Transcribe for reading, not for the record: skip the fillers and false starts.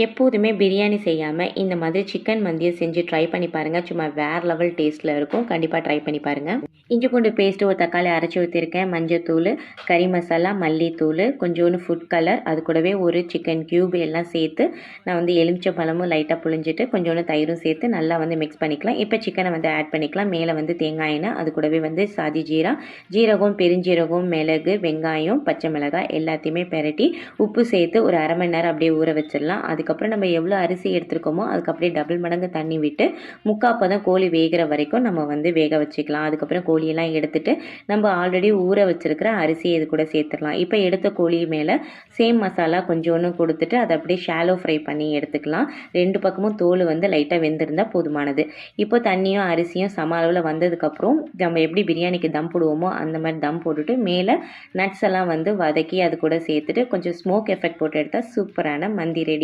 எப்போதுமே பிரியாணி செய்யாமல் இந்த மாதிரி சிக்கன் மந்தியை செஞ்சு ட்ரை பண்ணி பாருங்கள். சும்மா வேறு லெவல் டேஸ்ட்டில் இருக்கும். கண்டிப்பாக ட்ரை பண்ணி பாருங்கள். இஞ்சி பூண்டு பேஸ்ட்டு, ஒரு தக்காளி அரைச்சி ஊற்றிருக்கேன், மஞ்சத்தூள், கறி மசாலா, மல்லித்தூள், கொஞ்சோண்டு ஃபுட் கலர், அது கூடவே ஒரு சிக்கன் க்யூப் எல்லாம் சேர்த்து நான் வந்து எலுமிச்சை பழமும் லைட்டாக புழிஞ்சிட்டு கொஞ்சோண்டு தயிரும் சேர்த்து நல்லா வந்து மிக்ஸ் பண்ணிக்கலாம். இப்போ சிக்கனை வந்து ஆட் பண்ணிக்கலாம். மேலே வந்து தேங்காய் எண்ணெய், அது கூடவே வந்து சாதி ஜீரகம், பெருஞ்சீரகம், மிளகு, வெங்காயம், பச்சை மிளகாய் எல்லாத்தையுமே பெரட்டி உப்பு சேர்த்து ஒரு அரை மணி நேரம் அப்படியே ஊற வச்சிடலாம். அதுக்கப்புறம் நம்ம எவ்வளோ அரிசி எடுத்துருக்கோமோ அதுக்கு அப்படியே டபுள் மடங்கு தண்ணி விட்டு முக்காப்பதம் கோழி வேகிற வரைக்கும் நம்ம வந்து வேக வச்சுக்கலாம். அதுக்கப்புறம் கோழியெல்லாம் எடுத்துட்டு நம்ம ஆல்ரெடி ஊற வச்சிருக்கிற அரிசியை இது கூட சேர்த்துடலாம். இப்போ எடுத்த கோழி மேலே சேம் மசாலா கொஞ்சோன்னு கொடுத்துட்டு அதை அப்படியே ஷாலோ ஃப்ரை பண்ணி எடுத்துக்கலாம். ரெண்டு பக்கமும் தோல் வந்து லைட்டாக வெந்திருந்தால் போதுமானது. இப்போ தண்ணியும் அரிசியும் சம அளவில் வந்ததுக்கப்புறம் நம்ம எப்படி பிரியாணிக்கு தம் போடுவோமோ அந்த மாதிரி தம் போட்டுட்டு மேலே நட்ஸ் எல்லாம் வந்து வதக்கி அது கூட சேர்த்துட்டு கொஞ்சம் ஸ்மோக் எஃபெக்ட் போட்டு எடுத்தால் சூப்பரான மந்தி ரெடி.